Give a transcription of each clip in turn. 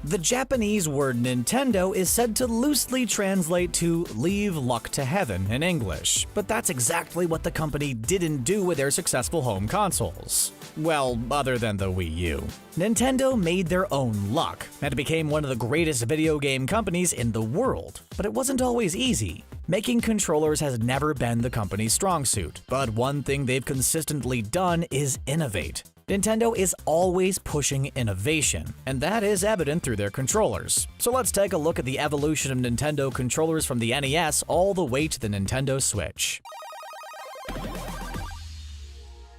The Japanese word Nintendo is said to loosely translate to leave luck to heaven in English, but that's exactly what the company didn't do with their successful home consoles. Well, other than the Wii U. Nintendo made their own luck and became one of the greatest video game companies in the world, but it wasn't always easy. Making controllers has never been the company's strong suit, but one thing they've consistently done is innovate. Nintendo is always pushing innovation, and that is evident through their controllers. So let's take a look at the evolution of Nintendo controllers from the NES all the way to the Nintendo Switch.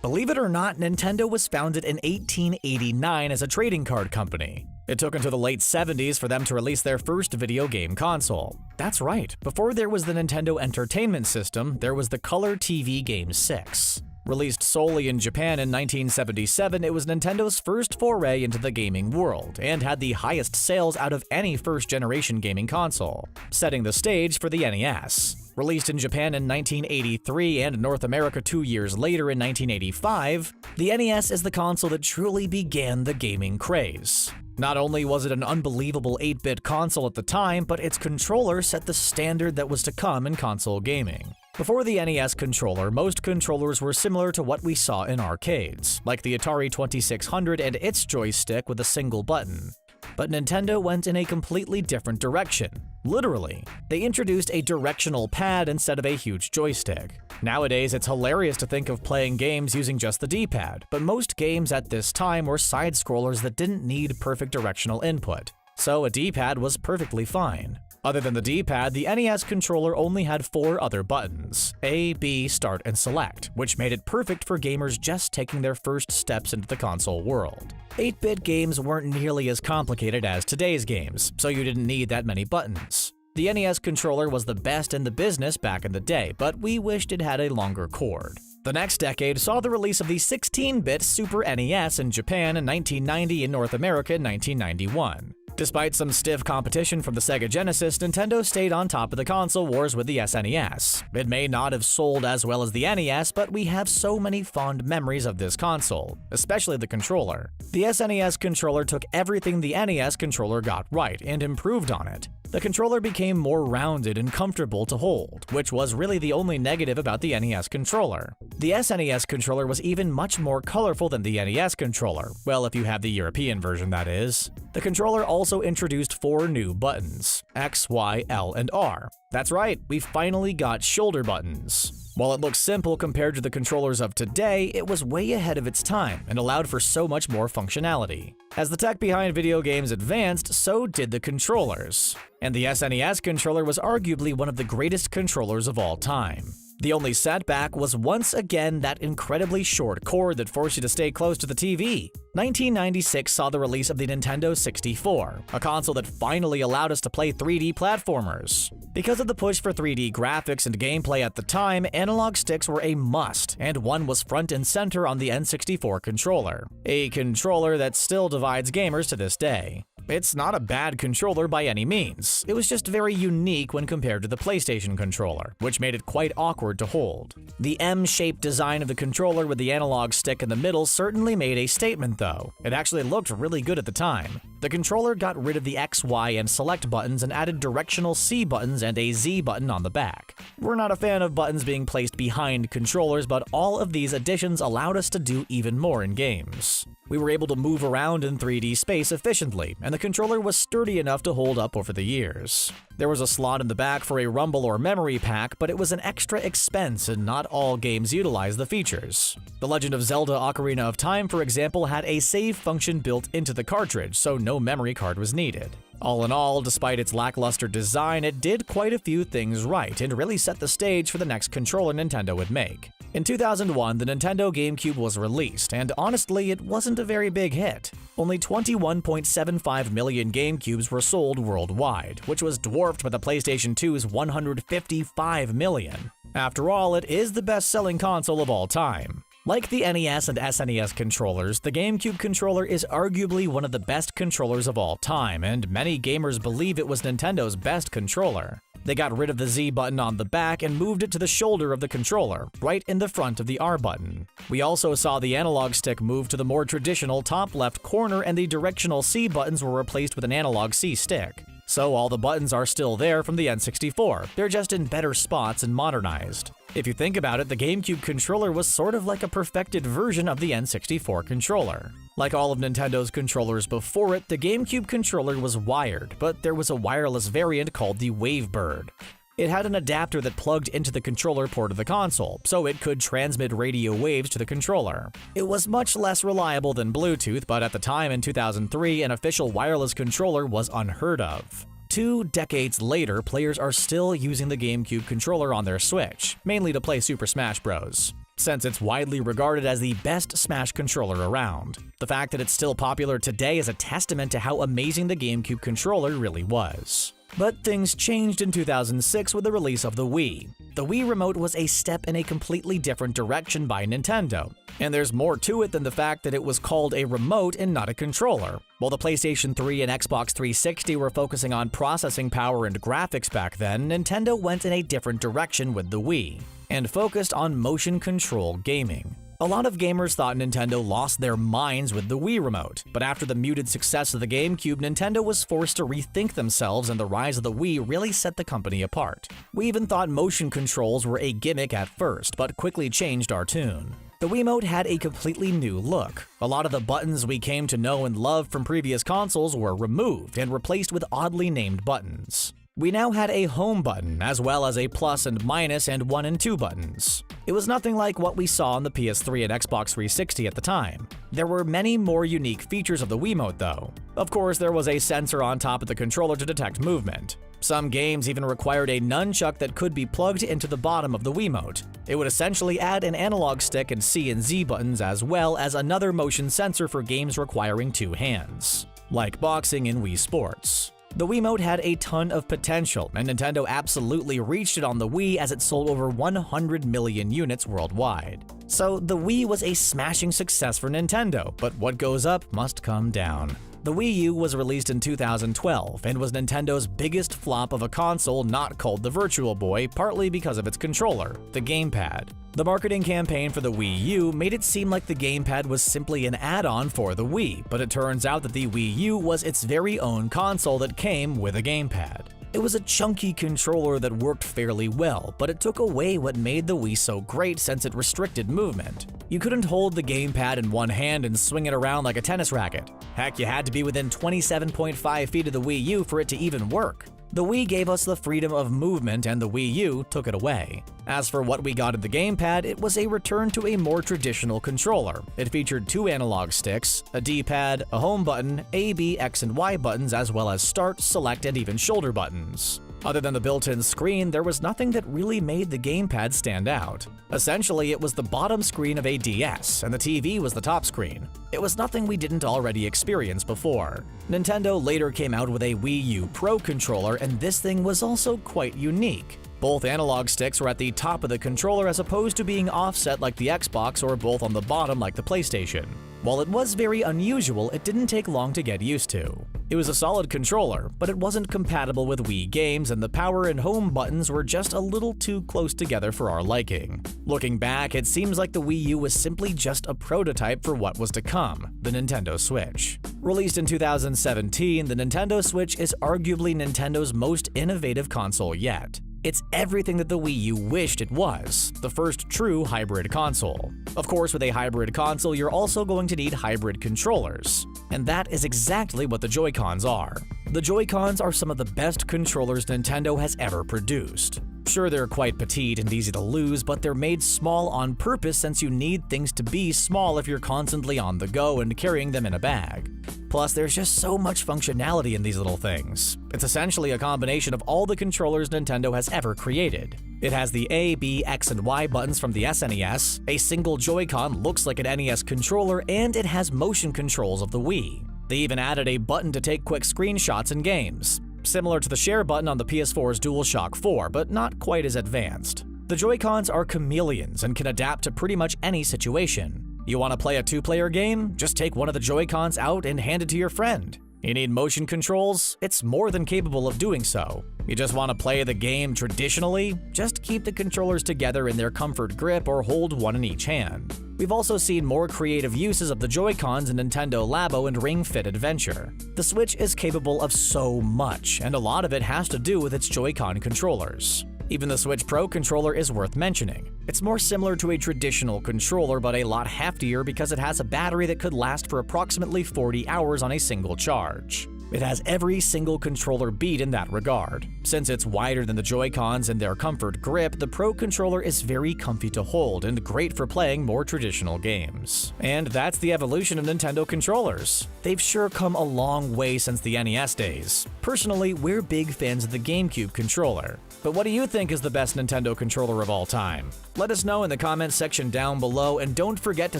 Believe it or not, Nintendo was founded in 1889 as a trading card company. It took until the late 70s for them to release their first video game console. That's right, before there was the Nintendo Entertainment System, there was the Color TV Game 6. Released solely in Japan in 1977, it was Nintendo's first foray into the gaming world, and had the highest sales out of any first-generation gaming console, setting the stage for the NES. Released in Japan in 1983 and North America 2 years later in 1985, the NES is the console that truly began the gaming craze. Not only was it an unbelievable 8-bit console at the time, but its controller set the standard that was to come in console gaming. Before the NES controller, most controllers were similar to what we saw in arcades, like the Atari 2600 and its joystick with a single button. But Nintendo went in a completely different direction. Literally, they introduced a directional pad instead of a huge joystick. Nowadays, it's hilarious to think of playing games using just the D-pad, but most games at this time were side-scrollers that didn't need perfect directional input, so a D-pad was perfectly fine. Other than the D-pad, the NES controller only had 4 other buttons: A, B, Start, and Select, which made it perfect for gamers just taking their first steps into the console world. 8-bit games weren't nearly as complicated as today's games, so you didn't need that many buttons. The NES controller was the best in the business back in the day, but we wished it had a longer cord. The next decade saw the release of the 16-bit Super NES in Japan in 1990 and North America in 1991. Despite some stiff competition from the Sega Genesis, Nintendo stayed on top of the console wars with the SNES. It may not have sold as well as the NES, but we have so many fond memories of this console, especially the controller. The SNES controller took everything the NES controller got right and improved on it. The controller became more rounded and comfortable to hold, which was really the only negative about the NES controller. The SNES controller was even much more colorful than the NES controller, well, if you have the European version, that is. The controller also introduced 4 new buttons: X, Y, L, and R. That's right, we finally got shoulder buttons. While it looks simple compared to the controllers of today, it was way ahead of its time and allowed for so much more functionality. As the tech behind video games advanced, so did the controllers. And the SNES controller was arguably one of the greatest controllers of all time. The only setback was once again that incredibly short cord that forced you to stay close to the TV. 1996 saw the release of the Nintendo 64, a console that finally allowed us to play 3D platformers. Because of the push for 3D graphics and gameplay at the time, analog sticks were a must, and one was front and center on the N64 controller, a controller that still divides gamers to this day. It's not a bad controller by any means, it was just very unique when compared to the PlayStation controller, which made it quite awkward to hold. The M-shaped design of the controller with the analog stick in the middle certainly made a statement though. It actually looked really good at the time. The controller got rid of the X, Y, and Select buttons and added directional C buttons and a Z button on the back. We're not a fan of buttons being placed behind controllers, but all of these additions allowed us to do even more in games. We were able to move around in 3D space efficiently, and the controller was sturdy enough to hold up over the years. There was a slot in the back for a rumble or memory pack, but it was an extra expense and not all games utilized the features. The Legend of Zelda Ocarina of Time, for example, had a save function built into the cartridge, so no memory card was needed. All in all, despite its lackluster design, it did quite a few things right and really set the stage for the next controller Nintendo would make. In 2001, the Nintendo GameCube was released, and honestly, it wasn't a very big hit. Only 21.75 million GameCubes were sold worldwide, which was dwarfed by the PlayStation 2's 155 million. After all, it is the best-selling console of all time. Like the NES and SNES controllers, the GameCube controller is arguably one of the best controllers of all time, and many gamers believe it was Nintendo's best controller. They got rid of the Z button on the back and moved it to the shoulder of the controller, right in the front of the R button. We also saw the analog stick move to the more traditional top left corner, and the directional C buttons were replaced with an analog C stick. So all the buttons are still there from the N64, they're just in better spots and modernized. If you think about it, the GameCube controller was sort of like a perfected version of the N64 controller. Like all of Nintendo's controllers before it, the GameCube controller was wired, but there was a wireless variant called the Wavebird. It had an adapter that plugged into the controller port of the console, so it could transmit radio waves to the controller. It was much less reliable than Bluetooth, but at the time in 2003, an official wireless controller was unheard of. 2 decades later, players are still using the GameCube controller on their Switch, mainly to play Super Smash Bros. Since it's widely regarded as the best Smash controller around. The fact that it's still popular today is a testament to how amazing the GameCube controller really was. But things changed in 2006 with the release of the Wii. The Wii Remote was a step in a completely different direction by Nintendo, and there's more to it than the fact that it was called a remote and not a controller. While the PlayStation 3 and Xbox 360 were focusing on processing power and graphics back then, Nintendo went in a different direction with the Wii, and focused on motion control gaming. A lot of gamers thought Nintendo lost their minds with the Wii Remote, but after the muted success of the GameCube, Nintendo was forced to rethink themselves, and the rise of the Wii really set the company apart. We even thought motion controls were a gimmick at first, but quickly changed our tune. The Wiimote had a completely new look. A lot of the buttons we came to know and love from previous consoles were removed and replaced with oddly named buttons. We now had a home button, as well as a plus and minus and 1 and 2 buttons. It was nothing like what we saw on the PS3 and Xbox 360 at the time. There were many more unique features of the Wiimote though. Of course, there was a sensor on top of the controller to detect movement. Some games even required a nunchuck that could be plugged into the bottom of the Wiimote. It would essentially add an analog stick and C and Z buttons, as well as another motion sensor for games requiring 2 hands, like boxing and Wii Sports. The Wiimote had a ton of potential, and Nintendo absolutely reached it on the Wii as it sold over 100 million units worldwide. So the Wii was a smashing success for Nintendo, but what goes up must come down. The Wii U was released in 2012 and was Nintendo's biggest flop of a console not called the Virtual Boy, partly because of its controller, the gamepad. The marketing campaign for the Wii U made it seem like the gamepad was simply an add-on for the Wii, but it turns out that the Wii U was its very own console that came with a gamepad. It was a chunky controller that worked fairly well, but it took away what made the Wii so great since it restricted movement. You couldn't hold the gamepad in one hand and swing it around like a tennis racket. Heck, you had to be within 27.5 feet of the Wii U for it to even work. The Wii gave us the freedom of movement, and the Wii U took it away. As for what we got at the gamepad, it was a return to a more traditional controller. It featured 2 analog sticks, a D-pad, a home button, A, B, X, and Y buttons, as well as start, select, and even shoulder buttons. Other than the built-in screen, there was nothing that really made the gamepad stand out. Essentially, it was the bottom screen of a DS, and the TV was the top screen. It was nothing we didn't already experience before. Nintendo later came out with a Wii U Pro controller, and this thing was also quite unique. Both analog sticks were at the top of the controller as opposed to being offset like the Xbox or both on the bottom like the PlayStation. While it was very unusual, it didn't take long to get used to. It was a solid controller, but it wasn't compatible with Wii games, and the power and home buttons were just a little too close together for our liking. Looking back, it seems like the Wii U was simply just a prototype for what was to come, the Nintendo Switch. Released in 2017, the Nintendo Switch is arguably Nintendo's most innovative console yet. It's everything that the Wii U wished it was, the first true hybrid console. Of course, with a hybrid console, you're also going to need hybrid controllers. And that is exactly what the Joy-Cons are. The Joy-Cons are some of the best controllers Nintendo has ever produced. Sure, they're quite petite and easy to lose, but they're made small on purpose since you need things to be small if you're constantly on the go and carrying them in a bag. Plus, there's just so much functionality in these little things. It's essentially a combination of all the controllers Nintendo has ever created. It has the A, B, X, and Y buttons from the SNES, a single Joy-Con looks like an NES controller, and it has motion controls of the Wii. They even added a button to take quick screenshots in games, similar to the share button on the PS4's DualShock 4, but not quite as advanced. The Joy-Cons are chameleons and can adapt to pretty much any situation. You want to play a 2-player game? Just take one of the Joy-Cons out and hand it to your friend. You need motion controls? It's more than capable of doing so. You just want to play the game traditionally? Just keep the controllers together in their comfort grip or hold one in each hand. We've also seen more creative uses of the Joy-Cons in Nintendo Labo and Ring Fit Adventure. The Switch is capable of so much, and a lot of it has to do with its Joy-Con controllers. Even the Switch Pro controller is worth mentioning. It's more similar to a traditional controller, but a lot heftier because it has a battery that could last for approximately 40 hours on a single charge. It has every single controller beat in that regard. Since it's wider than the Joy-Cons and their comfort grip, the Pro controller is very comfy to hold and great for playing more traditional games. And that's the evolution of Nintendo controllers. They've sure come a long way since the NES days. Personally, we're big fans of the GameCube controller. But what do you think is the best Nintendo controller of all time? Let us know in the comments section down below, and don't forget to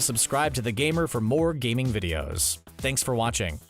subscribe to The Gamer for more gaming videos. Thanks for watching.